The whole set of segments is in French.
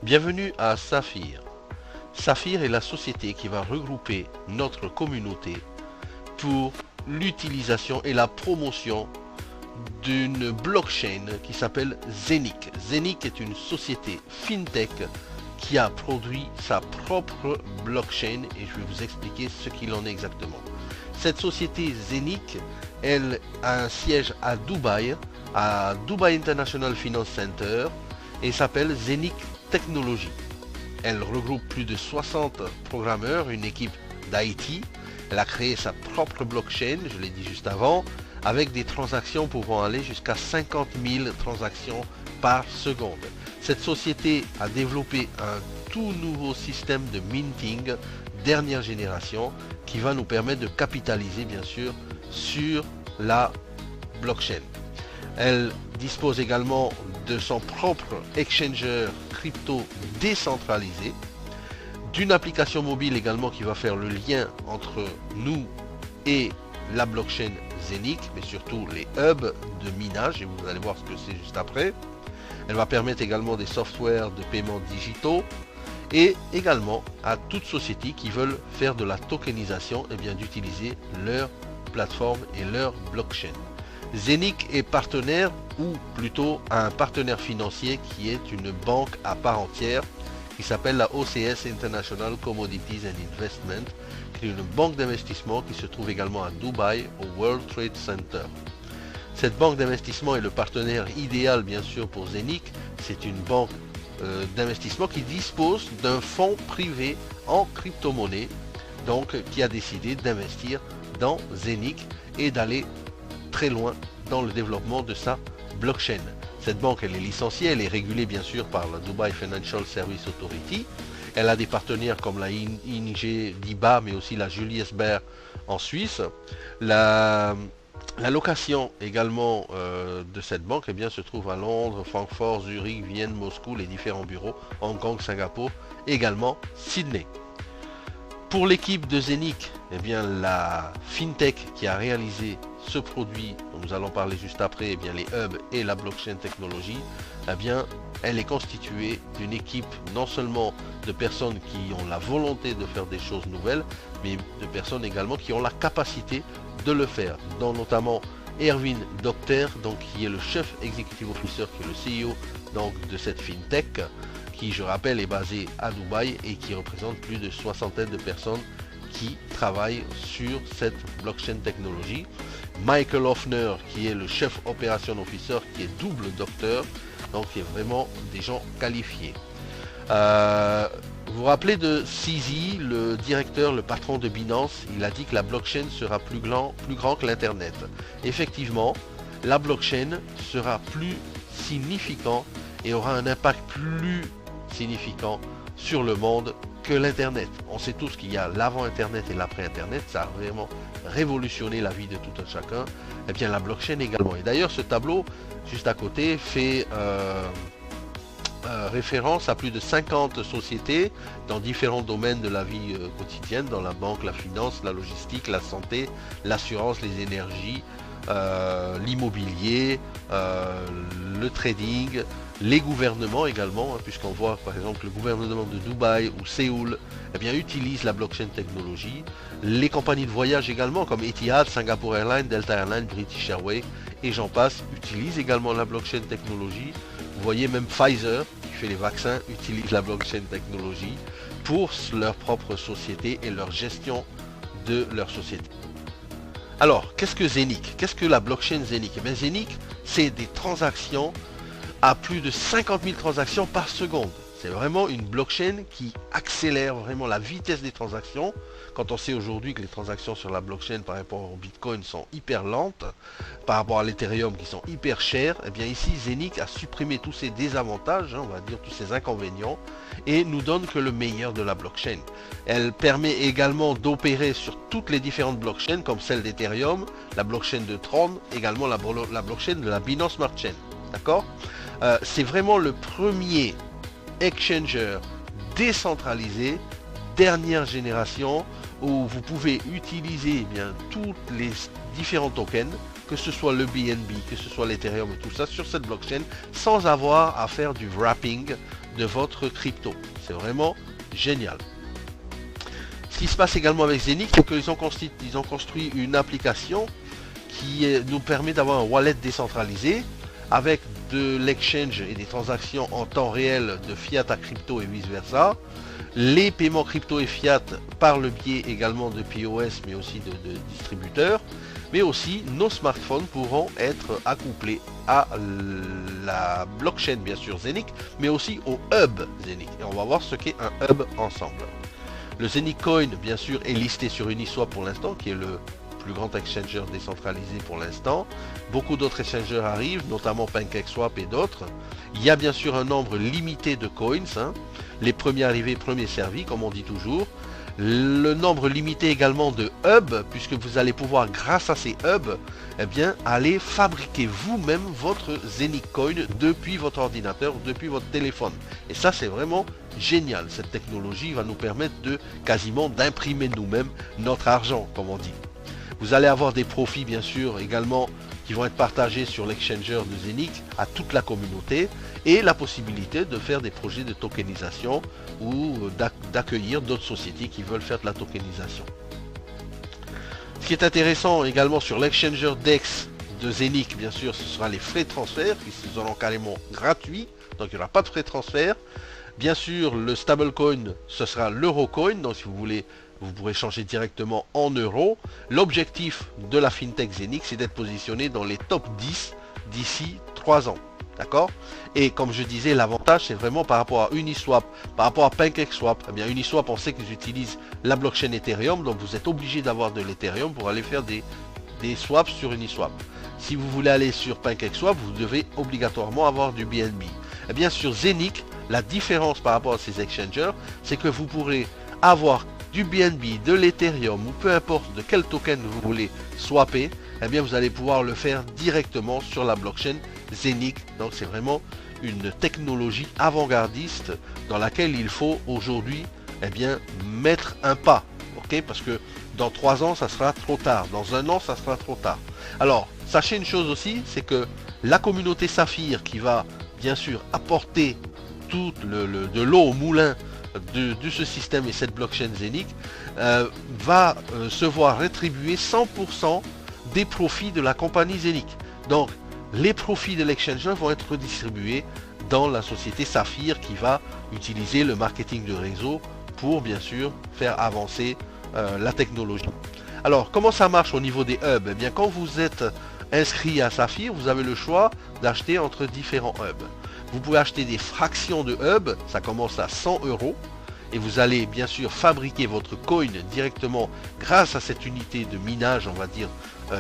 Bienvenue à Saphir. Saphir est la société qui va regrouper notre communauté pour l'utilisation et la promotion d'une blockchain qui s'appelle Zenic. Zenic est une société fintech qui a produit sa propre blockchain et je vais vous expliquer ce qu'il en est exactement. Cette société Zenic, elle a un siège à Dubaï International Finance Center et s'appelle Zenic Technology. Elle regroupe plus de 60 programmeurs, une équipe d'IT. Elle a créé sa propre blockchain, je l'ai dit juste avant, avec des transactions pouvant aller jusqu'à 50 000 transactions par seconde. Cette société a développé un tout nouveau système de minting dernière génération qui va nous permettre de capitaliser bien sûr sur la blockchain. Elle dispose également de son propre exchanger crypto décentralisé, d'une application mobile également qui va faire le lien entre nous et la blockchain Zenic, mais surtout les hubs de minage, et vous allez voir ce que c'est juste après. Elle va permettre également des softwares de paiement digitaux et également à toute société qui veulent faire de la tokenisation et bien d'utiliser leur plateforme et leur blockchain. Zenic est partenaire ou plutôt un partenaire financier qui est une banque à part entière qui s'appelle la OCS International Commodities and Investment, qui est une banque d'investissement qui se trouve également à Dubaï au World Trade Center. Cette banque d'investissement est le partenaire idéal bien sûr pour Zenic. C'est une banque d'investissement qui dispose d'un fonds privé en crypto-monnaie, donc qui a décidé d'investir dans Zenic et d'aller très loin dans le développement de sa blockchain. Cette banque elle est licenciée, elle est régulée bien sûr par la Dubai Financial Service Authority. Elle a des partenaires comme la ING d'IBA mais aussi la Julius Baer en Suisse. La location également de cette banque eh bien, se trouve à Londres, Francfort, Zurich, Vienne, Moscou, les différents bureaux, Hong Kong, Singapour, également Sydney. Pour l'équipe de Zenic, eh bien, la fintech qui a réalisé ce produit dont nous allons parler juste après, eh bien, les hubs et la blockchain technologie, eh bien, elle est constituée d'une équipe non seulement de personnes qui ont la volonté de faire des choses nouvelles, mais de personnes également qui ont la capacité de le faire, dont notamment Erwin Docter, donc qui est le chef executive officer, qui est le CEO donc, de cette fintech, qui je rappelle est basé à Dubaï et qui représente plus de soixantaine de personnes qui travaillent sur cette blockchain technologie. Michael Hoffner qui est le chef operation officer qui est double docteur, donc il y a vraiment des gens qualifiés. Vous vous rappelez de CZ, le directeur, le patron de Binance, il a dit que la blockchain sera plus grand que l'internet. Effectivement, la blockchain sera plus significant et aura un impact plus significant sur le monde que l'internet. On sait tous qu'il y a l'avant internet et l'après internet, ça a vraiment révolutionné la vie de tout un chacun. Et bien la blockchain également. Et d'ailleurs ce tableau juste à côté fait référence à plus de 50 sociétés dans différents domaines de la vie quotidienne, dans la banque, la finance, la logistique, la santé, l'assurance, les énergies, l'immobilier, le trading, les gouvernements également, hein, puisqu'on voit par exemple le gouvernement de Dubaï ou Séoul eh bien, utilise la blockchain technologie, les compagnies de voyage également comme Etihad, Singapore Airlines, Delta Airlines, British Airways et j'en passe utilisent également la blockchain technologie. Vous voyez même Pfizer qui fait les vaccins utilise la blockchain technologie pour leur propre société et leur gestion de leur société. Alors, qu'est-ce que Zenic? Qu'est-ce que la blockchain Zenic? Eh bien, Zenic, c'est des transactions à plus de 50 000 transactions par seconde. C'est vraiment une blockchain qui accélère vraiment la vitesse des transactions. Quand on sait aujourd'hui que les transactions sur la blockchain par rapport au Bitcoin sont hyper lentes, par rapport à l'Ethereum qui sont hyper chères, et bien ici Zenic a supprimé tous ces désavantages, hein, on va dire tous ces inconvénients, et nous donne que le meilleur de la blockchain. Elle permet également d'opérer sur toutes les différentes blockchains comme celle d'Ethereum, la blockchain de Tron, également la blockchain de la Binance Smart Chain. D'accord? C'est vraiment le premier exchanger décentralisé dernière génération où vous pouvez utiliser eh bien tous les différents tokens, que ce soit le BNB, que ce soit l'Ethereum et tout ça sur cette blockchain sans avoir à faire du wrapping de votre crypto. C'est vraiment génial. Ce qui se passe également avec Zenic, c'est qu'ils ont construit une application qui nous permet d'avoir un wallet décentralisé avec de l'exchange et des transactions en temps réel de fiat à crypto et vice versa. Les paiements crypto et fiat par le biais également de POS mais aussi de distributeurs. Mais aussi nos smartphones pourront être accouplés à la blockchain bien sûr Zenic, mais aussi au hub Zenic. Et on va voir ce qu'est un hub ensemble. Le Zenic Coin bien sûr est listé sur Uniswap pour l'instant, qui est le plus grand exchanger décentralisé pour l'instant. Beaucoup d'autres exchangers arrivent, notamment PancakeSwap et d'autres. Il y a bien sûr un nombre limité de coins, hein. Les premiers arrivés, premiers servis, comme on dit toujours. Le nombre limité également de hubs, puisque vous allez pouvoir, grâce à ces hubs, eh bien, aller fabriquer vous-même votre Zenic Coin depuis votre ordinateur, depuis votre téléphone. Et ça, c'est vraiment génial. Cette technologie va nous permettre de quasiment d'imprimer nous-mêmes notre argent, comme on dit. Vous allez avoir des profits, bien sûr, également, qui vont être partagés sur l'exchanger de Zenic à toute la communauté, et la possibilité de faire des projets de tokenisation ou d'accueillir d'autres sociétés qui veulent faire de la tokenisation. Ce qui est intéressant également sur l'exchanger DEX de Zenic, bien sûr, ce sera les frais de transfert qui seront carrément gratuits, donc il n'y aura pas de frais de transfert. Bien sûr, le stablecoin, ce sera l'Eurocoin, donc si vous voulez, vous pourrez changer directement en euros. L'objectif de la FinTech Zenic, c'est d'être positionné dans les top 10 d'ici 3 ans. D'accord? Et comme je disais, l'avantage, c'est vraiment par rapport à Uniswap, par rapport à PancakeSwap. Eh bien, Uniswap, on sait qu'ils utilisent la blockchain Ethereum, donc vous êtes obligé d'avoir de l'Ethereum pour aller faire des swaps sur Uniswap. Si vous voulez aller sur PancakeSwap, vous devez obligatoirement avoir du BNB. Eh bien, sur Zenic, la différence par rapport à ces exchangers, c'est que vous pourrez avoir du BNB, de l'Ethereum ou peu importe de quel token vous voulez swapper, eh bien vous allez pouvoir le faire directement sur la blockchain Zenic. Donc c'est vraiment une technologie avant-gardiste dans laquelle il faut aujourd'hui eh bien mettre un pas, ok, parce que dans 3 ans ça sera trop tard, dans 1 an ça sera trop tard. Alors sachez une chose aussi, c'est que la communauté Saphir qui va bien sûr apporter tout de l'eau au moulin de ce système et cette blockchain Zenic va se voir rétribuer 100% des profits de la compagnie Zenic. Donc les profits de l'exchanger vont être redistribués dans la société Saphir qui va utiliser le marketing de réseau pour bien sûr faire avancer la technologie. Alors comment ça marche au niveau des hubs? Eh bien quand vous êtes inscrit à Saphir, vous avez le choix d'acheter entre différents hubs. Vous pouvez acheter des fractions de hub, ça commence à 100 € et vous allez bien sûr fabriquer votre coin directement grâce à cette unité de minage, on va dire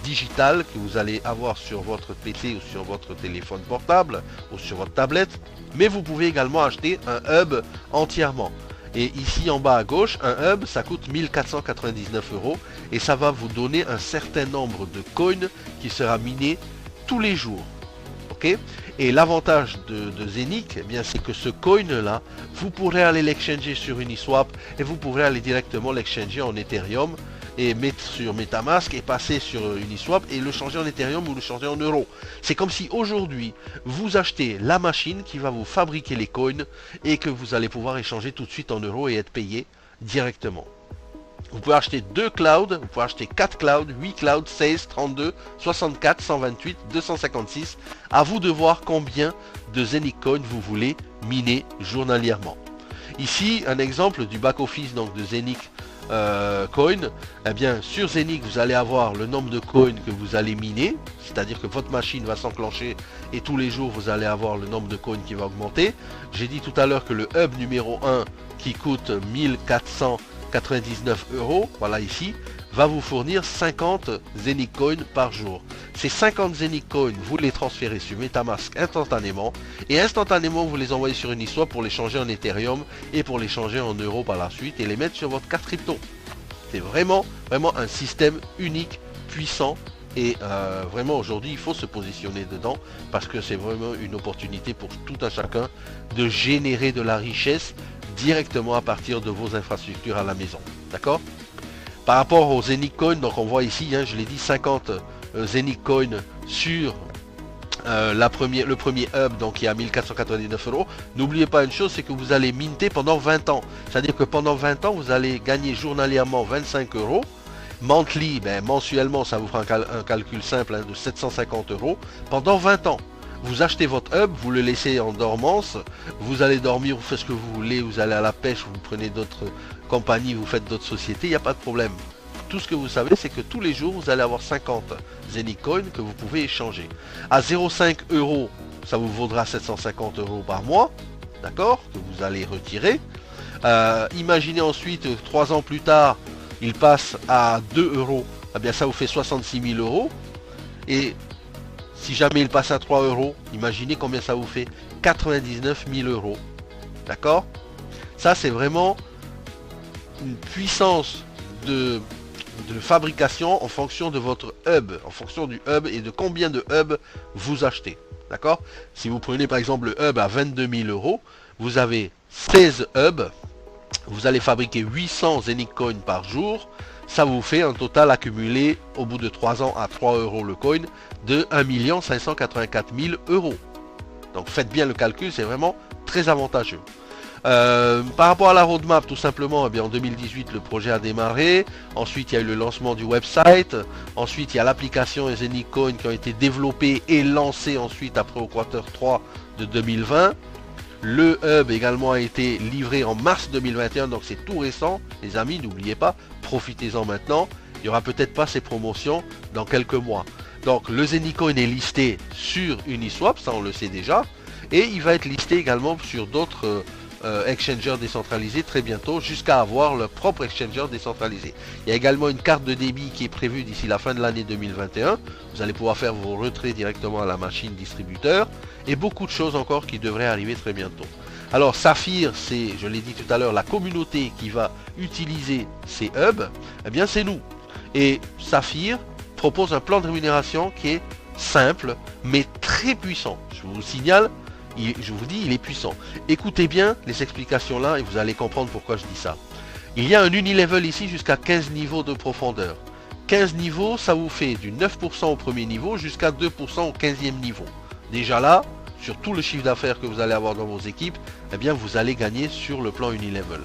digital, que vous allez avoir sur votre PC ou sur votre téléphone portable ou sur votre tablette. Mais vous pouvez également acheter un hub entièrement. Et ici en bas à gauche, un hub ça coûte 1499 € et ça va vous donner un certain nombre de coins qui sera miné tous les jours. Ok? Et l'avantage de Zenic, eh bien, c'est que ce coin là, vous pourrez aller l'exchanger sur Uniswap et vous pourrez aller directement l'exchanger en Ethereum et mettre sur Metamask et passer sur Uniswap et le changer en Ethereum ou le changer en euros. C'est comme si aujourd'hui vous achetez la machine qui va vous fabriquer les coins et que vous allez pouvoir échanger tout de suite en euros et être payé directement. Vous pouvez acheter 2 clouds, vous pouvez acheter 4 clouds, 8 clouds, 16, 32, 64, 128, 256. À vous de voir combien de Zenic Coin vous voulez miner journalièrement. Ici, un exemple du back-office donc de Zenic Coin. Eh bien, sur Zenic, vous allez avoir le nombre de coins que vous allez miner. C'est-à-dire que votre machine va s'enclencher et tous les jours, vous allez avoir le nombre de coins qui va augmenter. J'ai dit tout à l'heure que le hub numéro 1 qui coûte 1499 €, voilà ici, va vous fournir 50 Zenic Coin par jour. Ces 50 Zenic Coin, vous les transférez sur Metamask instantanément et instantanément vous les envoyez sur Uniswap pour les changer en Ethereum et pour les changer en euros par la suite et les mettre sur votre carte crypto. C'est vraiment un système unique, puissant et vraiment aujourd'hui il faut se positionner dedans parce que c'est vraiment une opportunité pour tout un chacun de générer de la richesse directement à partir de vos infrastructures à la maison. D'accord? Par rapport aux Zenic Coin, donc on voit ici, hein, je l'ai dit, 50 Zenic Coin sur le premier hub donc qui est à 1499 euros. N'oubliez pas une chose, c'est que vous allez minter pendant 20 ans. C'est-à-dire que pendant 20 ans, vous allez gagner journalièrement 25 euros. Monthly, mensuellement, ça vous fera un calcul simple de 750 euros pendant 20 ans. Vous achetez votre hub, vous le laissez en dormance, vous allez dormir, vous faites ce que vous voulez, vous allez à la pêche, vous prenez d'autres compagnies, vous faites d'autres sociétés, il n'y a pas de problème. Tout ce que vous savez, c'est que tous les jours, vous allez avoir 50 Zenicoin que vous pouvez échanger. À 0,5 euros, ça vous vaudra 750 euros par mois, d'accord, que vous allez retirer. Imaginez ensuite, 3 ans plus tard, il passe à 2 euros, eh bien ça vous fait 66 000 euros. Et si jamais il passe à 3 euros, imaginez combien ça vous fait, 99 000 euros. D'accord? Ça, c'est vraiment une puissance de fabrication en fonction de votre hub, en fonction du hub et de combien de hubs vous achetez. D'accord? Si vous prenez par exemple le hub à 22 000 euros, vous avez 16 hubs, vous allez fabriquer 800 Zenicoin par jour. Ça vous fait un total accumulé au bout de 3 ans à 3 euros le coin de 1 584 000 euros. Donc faites bien le calcul, c'est vraiment très avantageux. Par rapport à la roadmap, tout simplement, eh bien, en 2018, le projet a démarré. Ensuite, il y a eu le lancement du website. Ensuite, il y a l'application et Zenicoin qui ont été développés et lancés ensuite après au quarter 3 de 2020. Le hub également a été livré en mars 2021, donc c'est tout récent. Les amis, n'oubliez pas, profitez-en maintenant. Il n'y aura peut-être pas ces promotions dans quelques mois. Donc le Zenicoin est listé sur Uniswap, ça on le sait déjà. Et il va être listé également sur d'autres exchangers décentralisés très bientôt, jusqu'à avoir leur propre exchanger décentralisé. Il y a également une carte de débit qui est prévue d'ici la fin de l'année 2021. Vous allez pouvoir faire vos retraits directement à la machine distributeur. Et beaucoup de choses encore qui devraient arriver très bientôt. Alors Saphir, c'est, je l'ai dit tout à l'heure, la communauté qui va utiliser ces hubs, eh bien c'est nous. Et Saphir propose un plan de rémunération qui est simple, mais très puissant. Je vous signale, je vous dis, il est puissant. Écoutez bien les explications là et vous allez comprendre pourquoi je dis ça. Il y a un unilevel ici jusqu'à 15 niveaux de profondeur. 15 niveaux, ça vous fait du 9% au premier niveau jusqu'à 2% au 15e niveau. Déjà là, sur tout le chiffre d'affaires que vous allez avoir dans vos équipes, eh bien vous allez gagner sur le plan unilevel.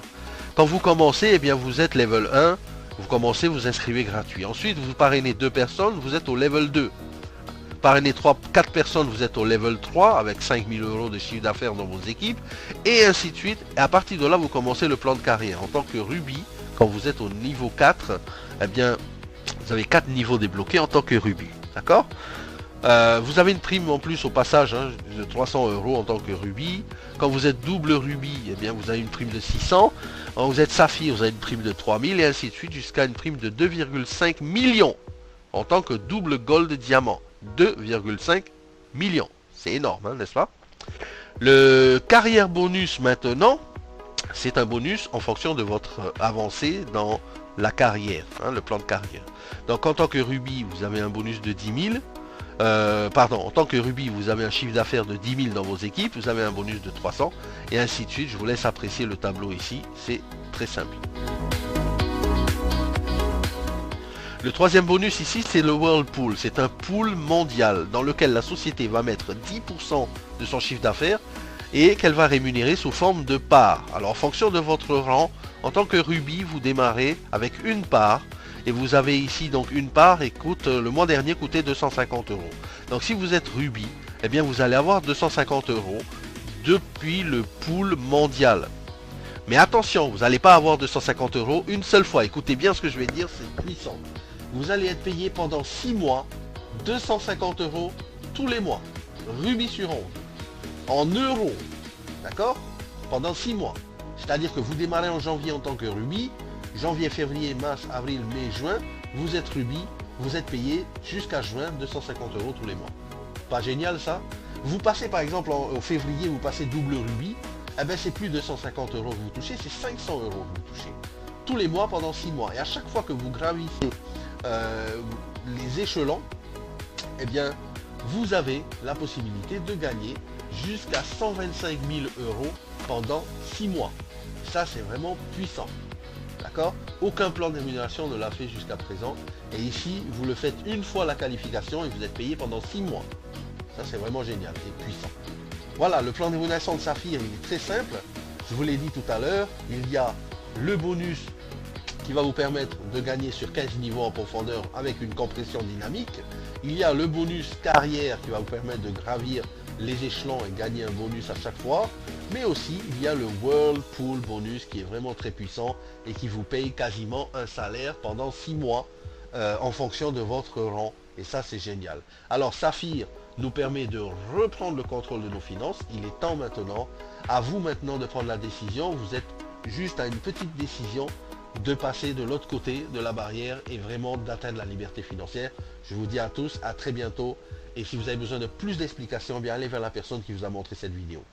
Quand vous commencez, eh bien vous êtes level 1, vous commencez, vous inscrivez gratuit. Ensuite, vous parrainez 2 personnes, vous êtes au level 2. Parrainez 4 personnes, vous êtes au level 3 avec 5 000 euros de chiffre d'affaires dans vos équipes, et ainsi de suite. Et à partir de là, vous commencez le plan de carrière. En tant que Ruby, quand vous êtes au niveau 4, eh bien vous avez 4 niveaux débloqués en tant que Ruby. D'accord ? Vous avez une prime en plus au passage de 300 euros en tant que Ruby. Quand vous êtes double Ruby, eh bien vous avez une prime de 600. Quand vous êtes Saphir, vous avez une prime de 3000 et ainsi de suite jusqu'à une prime de 2,5 millions en tant que double Gold Diamant. 2,5 millions. C'est énorme, n'est-ce pas? Le carrière bonus maintenant, c'est un bonus en fonction de votre avancée dans la carrière, le plan de carrière. Donc en tant que Ruby, vous avez un bonus de 10 000. En tant que Ruby, vous avez un chiffre d'affaires de 10 000 dans vos équipes, vous avez un bonus de 300, et ainsi de suite. Je vous laisse apprécier le tableau ici, c'est très simple. Le troisième bonus ici, c'est le Whirlpool. C'est un pool mondial dans lequel la société va mettre 10% de son chiffre d'affaires et qu'elle va rémunérer sous forme de parts. Alors en fonction de votre rang, en tant que Ruby, vous démarrez avec une part. Et vous avez ici donc une part et le mois dernier coûtait 250 euros. Donc si vous êtes Ruby, eh bien vous allez avoir 250 euros depuis le pool mondial. Mais attention, vous n'allez pas avoir 250 euros une seule fois. Écoutez bien ce que je vais dire, c'est puissant. Vous allez être payé pendant 6 mois, 250 euros tous les mois. Ruby sur 11. En euros. D'accord? Pendant 6 mois. C'est-à-dire que vous démarrez en janvier en tant que Ruby. Janvier, février, mars, avril, mai, juin, vous êtes Ruby, vous êtes payé jusqu'à juin 250 euros tous les mois. Pas génial ça? Vous passez par exemple au février, vous passez double Ruby, eh bien c'est plus 250 euros que vous touchez, c'est 500 euros que vous touchez. Tous les mois pendant 6 mois. Et à chaque fois que vous gravissez les échelons, eh bien vous avez la possibilité de gagner jusqu'à 125 000 euros pendant 6 mois. Ça c'est vraiment puissant. D'accord? Aucun plan de rémunération ne l'a fait jusqu'à présent. Et ici, vous le faites une fois la qualification et vous êtes payé pendant 6 mois. Ça, c'est vraiment génial et puissant. Voilà, le plan d'évolution de Saphir, il est très simple. Je vous l'ai dit tout à l'heure, il y a le bonus qui va vous permettre de gagner sur 15 niveaux en profondeur avec une compression dynamique. Il y a le bonus carrière qui va vous permettre de gravir les échelons et gagner un bonus à chaque fois. Mais aussi, il y a le Whirlpool bonus qui est vraiment très puissant et qui vous paye quasiment un salaire pendant 6 mois en fonction de votre rang. Et ça, c'est génial. Alors, Saphir nous permet de reprendre le contrôle de nos finances. Il est temps maintenant, à vous maintenant de prendre la décision. Vous êtes juste à une petite décision de passer de l'autre côté de la barrière et vraiment d'atteindre la liberté financière. Je vous dis à tous, à très bientôt. Et si vous avez besoin de plus d'explications, bien allez vers la personne qui vous a montré cette vidéo.